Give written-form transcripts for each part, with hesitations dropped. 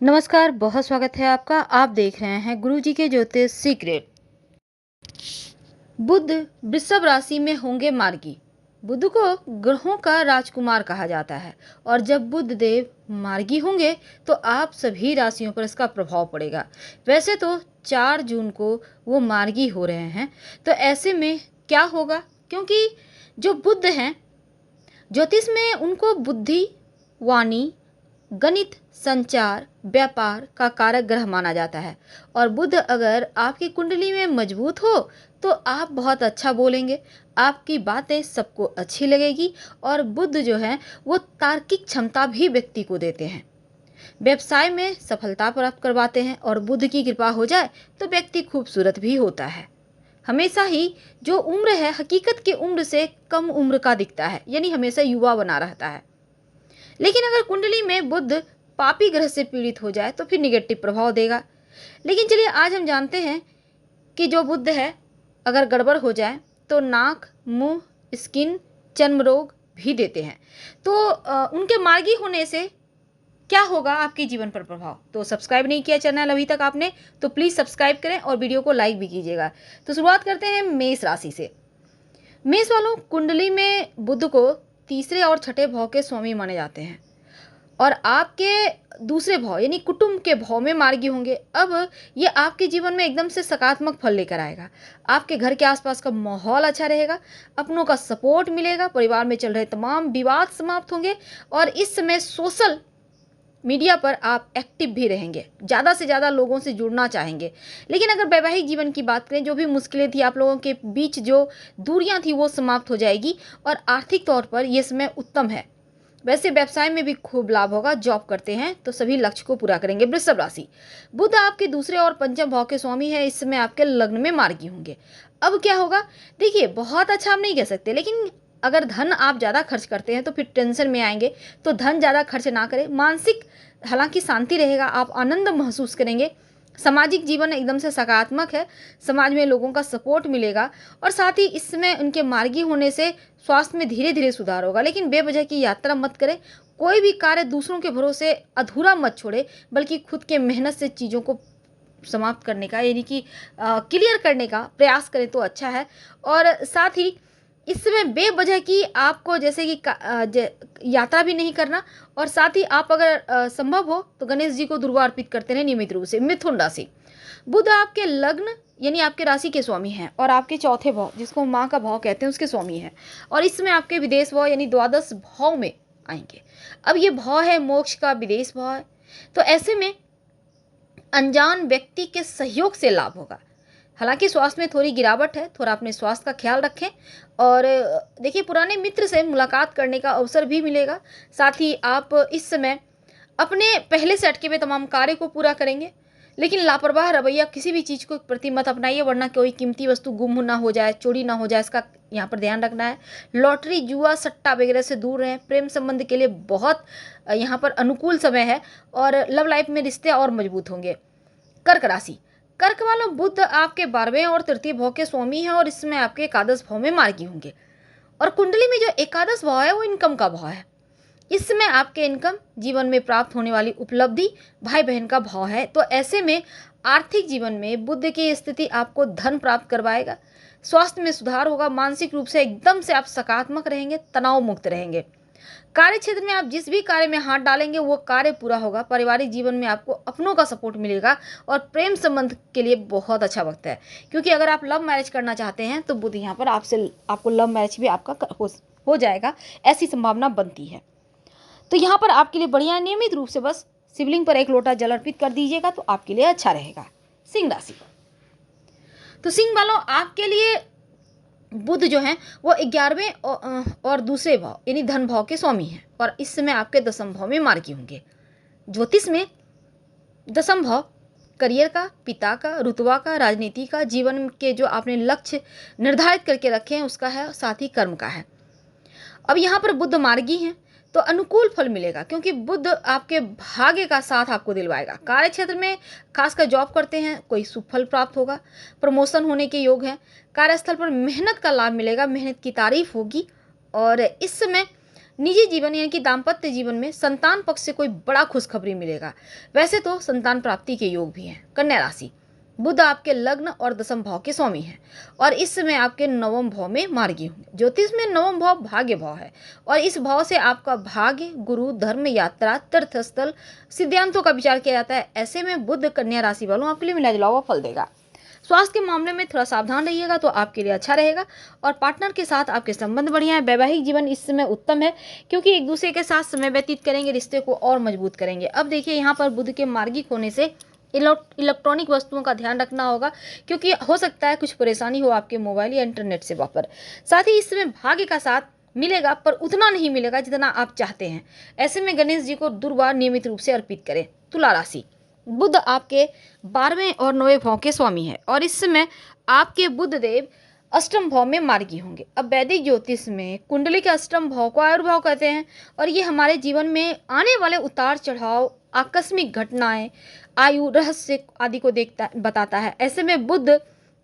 नमस्कार, बहुत स्वागत है आपका। आप देख रहे हैं गुरुजी के ज्योतिष सीक्रेट। बुध वृषभ राशि में होंगे मार्गी। बुध को ग्रहों का राजकुमार कहा जाता है और जब बुध देव मार्गी होंगे तो आप सभी राशियों पर इसका प्रभाव पड़ेगा। वैसे तो 4 जून को वो मार्गी हो रहे हैं, तो ऐसे में क्या होगा, क्योंकि जो बुध हैं ज्योतिष में उनको बुद्धि, वाणी, गणित, संचार, व्यापार का कारक ग्रह माना जाता है। और बुध अगर आपकी कुंडली में मजबूत हो तो आप बहुत अच्छा बोलेंगे, आपकी बातें सबको अच्छी लगेगी। और बुध जो है वो तार्किक क्षमता भी व्यक्ति को देते हैं, व्यवसाय में सफलता प्राप्त करवाते हैं। और बुध की कृपा हो जाए तो व्यक्ति खूबसूरत भी होता है। हमेशा ही जो उम्र है हकीकत की उम्र से कम उम्र का दिखता है, यानी हमेशा युवा बना रहता है। लेकिन अगर कुंडली में बुध पापी ग्रह से पीड़ित हो जाए तो फिर निगेटिव प्रभाव देगा। लेकिन चलिए आज हम जानते हैं कि जो बुध है अगर गड़बड़ हो जाए तो नाक, मुंह, स्किन, चर्म रोग भी देते हैं। तो उनके मार्गी होने से क्या होगा आपके जीवन पर प्रभाव। तो सब्सक्राइब नहीं किया चैनल अभी तक आपने तो प्लीज़ सब्सक्राइब करें और वीडियो को लाइक भी कीजिएगा। तो शुरुआत करते हैं मेष राशि से। मेष वालों, कुंडली में बुध को तीसरे और छठे भाव के स्वामी माने जाते हैं और आपके दूसरे भाव यानी कुटुंब के भाव में मार्गी होंगे। अब ये आपके जीवन में एकदम से सकारात्मक फल लेकर आएगा। आपके घर के आसपास का माहौल अच्छा रहेगा, अपनों का सपोर्ट मिलेगा, परिवार में चल रहे तमाम विवाद समाप्त होंगे और इस समय सोशल मीडिया पर आप एक्टिव भी रहेंगे, ज़्यादा से ज़्यादा लोगों से जुड़ना चाहेंगे। लेकिन अगर वैवाहिक जीवन की बात करें, जो भी मुश्किलें थी आप लोगों के बीच, जो दूरियां थी वो समाप्त हो जाएगी और आर्थिक तौर पर यह समय उत्तम है। वैसे व्यवसाय में भी खूब लाभ होगा। जॉब करते हैं तो सभी लक्ष्य को पूरा करेंगे। वृषभ राशि, बुध आपके दूसरे और पंचम भाव के स्वामी है। इस समय आपके लग्न में मार्गी होंगे। अब क्या होगा, देखिए बहुत अच्छा हम नहीं कह सकते, लेकिन अगर धन आप ज़्यादा खर्च करते हैं तो फिर टेंशन में आएंगे। तो धन ज़्यादा खर्च ना करें। मानसिक हालांकि शांति रहेगा, आप आनंद महसूस करेंगे। सामाजिक जीवन एकदम से सकारात्मक है, समाज में लोगों का सपोर्ट मिलेगा और साथ ही इसमें उनके मार्गी होने से स्वास्थ्य में धीरे धीरे सुधार होगा। लेकिन बेवजह की यात्रा मत करें, कोई भी कार्य दूसरों के भरोसे अधूरा मत छोड़े, बल्कि खुद के मेहनत से चीज़ों को समाप्त करने का यानी कि क्लियर करने का प्रयास करें तो अच्छा है। और साथ ही इस समय बेवजह की आपको जैसे कि यात्रा भी नहीं करना और साथ ही आप अगर संभव हो तो गणेश जी को दुर्वा अर्पित करते रहें नियमित रूप से। मिथुन राशि, बुध आपके लग्न यानी आपके राशि के स्वामी हैं और आपके चौथे भाव जिसको माँ का भाव कहते हैं उसके स्वामी हैं और इसमें आपके विदेश भाव यानी द्वादश भाव में आएंगे। अब ये भाव है मोक्ष का, विदेश भाव है। तो ऐसे में अनजान व्यक्ति के सहयोग से लाभ होगा। हालांकि स्वास्थ्य में थोड़ी गिरावट है, थोड़ा अपने स्वास्थ्य का ख्याल रखें। और देखिए पुराने मित्र से मुलाकात करने का अवसर भी मिलेगा। साथ ही आप इस समय अपने पहले से अटके हुए तमाम कार्य को पूरा करेंगे। लेकिन लापरवाह रवैया किसी भी चीज़ को प्रति मत अपनाइए, वरना कोई कीमती वस्तु गुम ना हो जाए, चोरी ना हो जाए, इसका यहाँ पर ध्यान रखना है। लॉटरी, जुआ, सट्टा वगैरह से दूर रहें। प्रेम संबंध के लिए बहुत यहाँ पर अनुकूल समय है और लव लाइफ में रिश्ते और मजबूत होंगे। कर्क राशि, कर्क वालों, बुध आपके 12वें और तृतीय भाव के स्वामी हैं और इसमें आपके एकादश भाव में मार्गी होंगे। और कुंडली में जो एकादश भाव है वो इनकम का भाव है। इसमें आपके इनकम, जीवन में प्राप्त होने वाली उपलब्धि, भाई बहन का भाव है। तो ऐसे में आर्थिक जीवन में बुध की स्थिति आपको धन प्राप्त करवाएगा। स्वास्थ्य में सुधार होगा। मानसिक रूप से एकदम से आप सकारात्मक रहेंगे, तनाव मुक्त रहेंगे। कार्य क्षेत्र में आप जिस भी कार्य में हाथ डालेंगे वो कार्य पूरा होगा। पारिवारिक जीवन में आपको अपनों का सपोर्ट मिलेगा और प्रेम संबंध के लिए बहुत अच्छा वक्त है, क्योंकि अगर आप लव मैरिज करना चाहते हैं तो बुध यहाँ पर आपको लव मैरिज भी आपका हो जाएगा, ऐसी संभावना बनती है। तो यहाँ पर आपके लिए बढ़िया, नियमित रूप से बस शिवलिंग पर 1 लोटा जल अर्पित कर दीजिएगा तो आपके लिए अच्छा रहेगा। सिंह राशि, तो सिंह वालों, आपके लिए बुध जो हैं वो 11वें और दूसरे भाव यानी धन भाव के स्वामी हैं और इस समय आपके दसम भाव में मार्गी होंगे। ज्योतिष में दसम भाव करियर का, पिता का, रुतबा का, राजनीति का, जीवन के जो आपने लक्ष्य निर्धारित करके रखे हैं उसका है, साथ ही कर्म का है। अब यहाँ पर बुध मार्गी हैं तो अनुकूल फल मिलेगा, क्योंकि बुध आपके भाग्य का साथ आपको दिलवाएगा। कार्य क्षेत्र में खासकर जॉब करते हैं कोई शुभ फल प्राप्त होगा, प्रमोशन होने के योग हैं। कार्यस्थल पर मेहनत का लाभ मिलेगा, मेहनत की तारीफ होगी। और इस समय निजी जीवन यानी कि दाम्पत्य जीवन में संतान पक्ष से कोई बड़ा खुशखबरी मिलेगा। वैसे तो संतान प्राप्ति के योग भी हैं। कन्या राशि, बुध आपके लग्न और दसम भाव के स्वामी हैं और इस समय आपके नवम भाव में मार्गी होंगे। ज्योतिष में नवम भाव भाग्य भाव है और इस भाव से आपका भाग्य, गुरु, धर्म, यात्रा, तीर्थ स्थल, सिद्धांतों का विचार किया जाता है। ऐसे में बुध कन्या राशि वालों आपके लिए मिला जुला हुआ फल देगा। स्वास्थ्य के मामले में थोड़ा सावधान रहिएगा तो आपके लिए अच्छा रहेगा और पार्टनर के साथ आपके संबंध बढ़िया है। वैवाहिक जीवन इस समय उत्तम है क्योंकि एक दूसरे के साथ समय व्यतीत करेंगे, रिश्ते को और मजबूत करेंगे। अब देखिए यहाँ पर बुध के मार्गिक होने से इलेक्ट्रॉनिक वस्तुओं का ध्यान रखना होगा क्योंकि हो सकता है कुछ परेशानी हो आपके मोबाइल या इंटरनेट सेवा पर। साथ ही इस समय भाग्य का साथ मिलेगा पर उतना नहीं मिलेगा जितना आप चाहते हैं। ऐसे में गणेश जी को दुर्वा नियमित रूप से अर्पित करें। तुला राशि, बुध आपके 12वें और 9वें भाव के स्वामी है और इस समय आपके बुध देव अष्टम भाव में मार्गी होंगे। अब वैदिक ज्योतिष में कुंडली के अष्टम भाव को आयुर्भाव कहते हैं और ये हमारे जीवन में आने वाले उतार चढ़ाव, आकस्मिक घटनाएं, आयु, रहस्य आदि को बताता है। ऐसे में बुध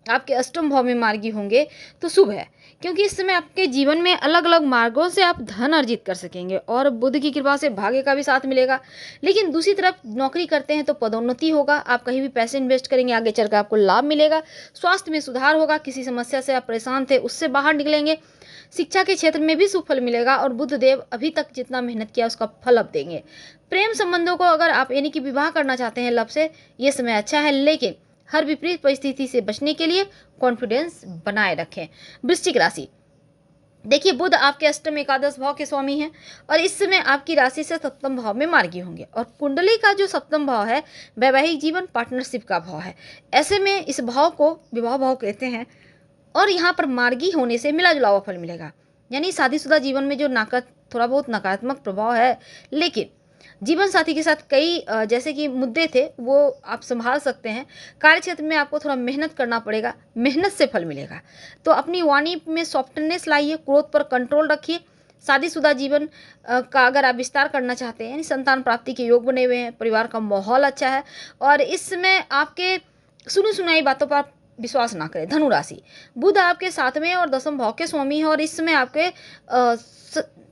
आपके अष्टम भाव में मार्गी होंगे तो शुभ है क्योंकि इस समय आपके जीवन में अलग अलग मार्गों से आप धन अर्जित कर सकेंगे और बुध की कृपा से भाग्य का भी साथ मिलेगा। लेकिन दूसरी तरफ नौकरी करते हैं तो पदोन्नति होगा, आप कहीं भी पैसे इन्वेस्ट करेंगे आगे चलकर आपको लाभ मिलेगा। स्वास्थ्य में सुधार होगा, किसी समस्या से आप परेशान थे उससे बाहर निकलेंगे। शिक्षा के क्षेत्र में भी सुफल मिलेगा और बुध देव अभी तक जितना मेहनत किया उसका फल अब देंगे। प्रेम संबंधों को अगर आप यानी कि विवाह करना चाहते हैं लब से, ये समय अच्छा है लेकिन हर विपरीत परिस्थिति से बचने के लिए कॉन्फिडेंस बनाए रखें। वृश्चिक राशि, देखिए बुध आपके अष्टम एकादश भाव के स्वामी हैं और इस समय आपकी राशि से सप्तम भाव में मार्गी होंगे और कुंडली का जो सप्तम भाव है वैवाहिक जीवन, पार्टनरशिप का भाव है। ऐसे में इस भाव को विवाह भाव कहते हैं और यहाँ पर मार्गी होने से मिला जुला हुआ फल मिलेगा। यानी शादीशुदा जीवन में जो थोड़ा बहुत नकारात्मक प्रभाव है लेकिन जीवन साथी के साथ कई जैसे कि मुद्दे थे वो आप संभाल सकते हैं। कार्य क्षेत्र में आपको थोड़ा मेहनत करना पड़ेगा, मेहनत से फल मिलेगा। तो अपनी वाणी में सॉफ्टनेस लाइए, क्रोध पर कंट्रोल रखिए। शादीशुदा जीवन का अगर आप विस्तार करना चाहते हैं यानी संतान प्राप्ति के योग बने हुए हैं, परिवार का माहौल अच्छा है और इस समय आपके सुनी सुनाई बातों पर विश्वास ना करें। धनु राशि, बुध आपके 7वें और 10वें भाव के स्वामी हैं और इस समय आपके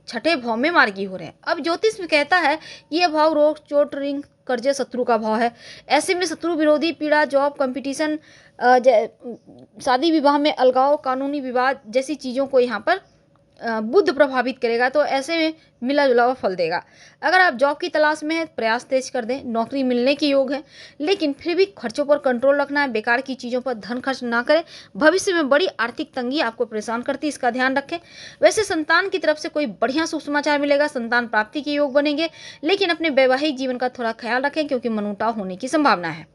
छठे भाव में मार्गी हो रहे हैं। अब ज्योतिष में कहता है ये भाव रोग, चोट, ऋण, कर्जे, शत्रु का भाव है। ऐसे में शत्रु विरोधी पीड़ा, जॉब, कंपटीशन, शादी विवाह में अलगाव, कानूनी विवाद जैसी चीज़ों को यहाँ पर बुध प्रभावित करेगा तो ऐसे में मिला जुला हुआ फल देगा। अगर आप जॉब की तलाश में हैं प्रयास तेज कर दें, नौकरी मिलने के योग है लेकिन फिर भी खर्चों पर कंट्रोल रखना है, बेकार की चीज़ों पर धन खर्च ना करें। भविष्य में बड़ी आर्थिक तंगी आपको परेशान करती है, इसका ध्यान रखें। वैसे संतान की तरफ से कोई बढ़िया शुभ समाचार मिलेगा, संतान प्राप्ति के योग बनेंगे लेकिन अपने वैवाहिक जीवन का थोड़ा ख्याल रखें क्योंकि मनमुटाव होने की संभावना है।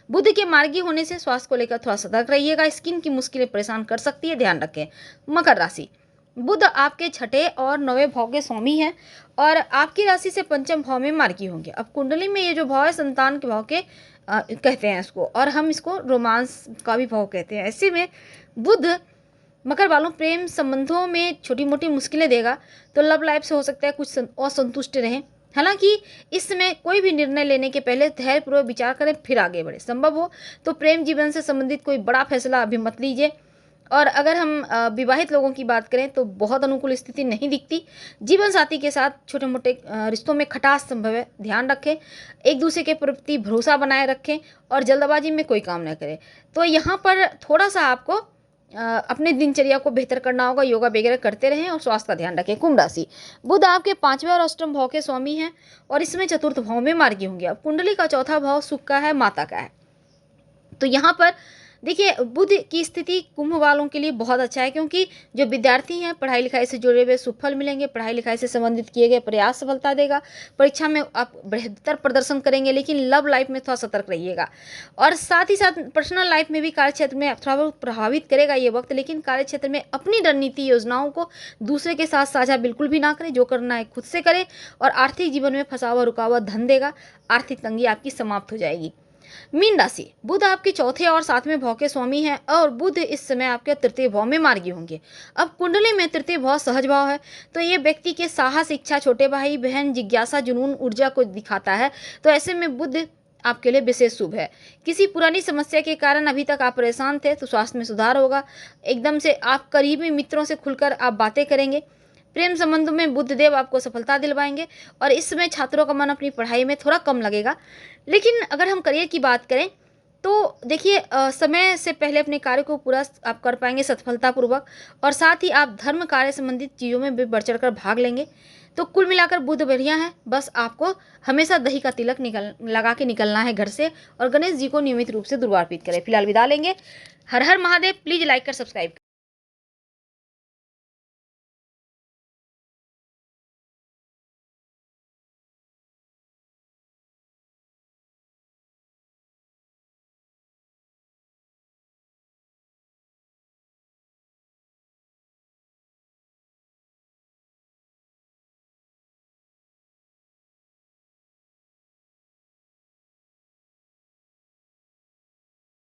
बुध के मार्गी होने से स्वास्थ्य को लेकर थोड़ा सतर्क रहिएगा, स्किन की मुश्किलें परेशान कर सकती है, ध्यान रखें। मकर राशि, बुध आपके छठे और 9वें भाव के स्वामी हैं और आपकी राशि से पंचम भाव में मार्गी होंगे। अब कुंडली में ये जो भाव है संतान के भाव के कहते हैं इसको और हम इसको रोमांस का भी भाव कहते हैं। ऐसे में बुध मकर वालों प्रेम संबंधों में छोटी मोटी मुश्किलें देगा तो लव लाइफ से हो सकता है कुछ असंतुष्ट रहें। हालांकि इस समय कोई भी निर्णय लेने के पहले धैर्यपूर्वक विचार करें फिर आगे बढ़े। संभव हो तो प्रेम जीवन से संबंधित कोई बड़ा फैसला अभी मत लीजिए। और अगर हम विवाहित लोगों की बात करें तो बहुत अनुकूल स्थिति नहीं दिखती। जीवन साथी के साथ छोटे मोटे रिश्तों में खटास संभव है, ध्यान रखें। एक दूसरे के प्रति भरोसा बनाए रखें और जल्दबाजी में कोई काम न करें। तो यहाँ पर थोड़ा सा आपको अपने दिनचर्या को बेहतर करना होगा, योगा वगैरह करते रहें और स्वास्थ्य का ध्यान रखें। कुंभ राशि, बुध आपके 5वें और अष्टम भाव के स्वामी हैं और इसमें चतुर्थ भाव में मार्गी होंगे। अब कुंडली का चौथा भाव सुख का है, माता का है। तो यहाँ पर देखिए बुध की स्थिति कुंभ वालों के लिए बहुत अच्छा है क्योंकि जो विद्यार्थी हैं पढ़ाई लिखाई से जुड़े हुए सुफल मिलेंगे, पढ़ाई लिखाई से संबंधित किए गए प्रयास सफलता देगा, परीक्षा में आप बेहतर प्रदर्शन करेंगे लेकिन लव लाइफ में थोड़ा सतर्क रहिएगा। और साथ ही साथ पर्सनल लाइफ में भी कार्य क्षेत्र में थोड़ा बहुत प्रभावित करेगा ये वक्त, लेकिन कार्य क्षेत्र में अपनी रणनीति योजनाओं को दूसरे के साथ साझा बिल्कुल भी ना करें, जो करना है खुद से करें। और आर्थिक जीवन में फंसा हुआ रुका हुआ धन देगा, आर्थिक तंगी आपकी समाप्त हो जाएगी। मीन राशि, बुध आपके चौथे और 7वें भाव के स्वामी हैं और बुध इस समय आपके तृतीय भाव में मार्गी होंगे। अब कुंडली में तृतीय भाव सहज भाव है तो ये व्यक्ति के साहस, इच्छा, छोटे भाई बहन, जिज्ञासा, जुनून, ऊर्जा को दिखाता है। तो ऐसे में बुध आपके लिए विशेष शुभ है। किसी पुरानी समस्या के कारण अभी तक आप परेशान थे तो स्वास्थ्य में सुधार होगा। एकदम से आप करीबी मित्रों से खुलकर आप बातें करेंगे। प्रेम संबंधों में बुध देव आपको सफलता दिलवाएंगे और इस समय छात्रों का मन अपनी पढ़ाई में थोड़ा कम लगेगा। लेकिन अगर हम करियर की बात करें तो देखिए समय से पहले अपने कार्य को पूरा आप कर पाएंगे सफलतापूर्वक, और साथ ही आप धर्म कार्य संबंधित चीज़ों में भी बढ़ चढ़ कर भाग लेंगे। तो कुल मिलाकर बुध बढ़िया है, बस आपको हमेशा दही का तिलक लगा के निकलना है घर से और गणेश जी को नियमित रूप से दुर्वा अर्पित करें। फिलहाल विदा लेंगे। हर हर महादेव। प्लीज़ लाइक कर सब्सक्राइब।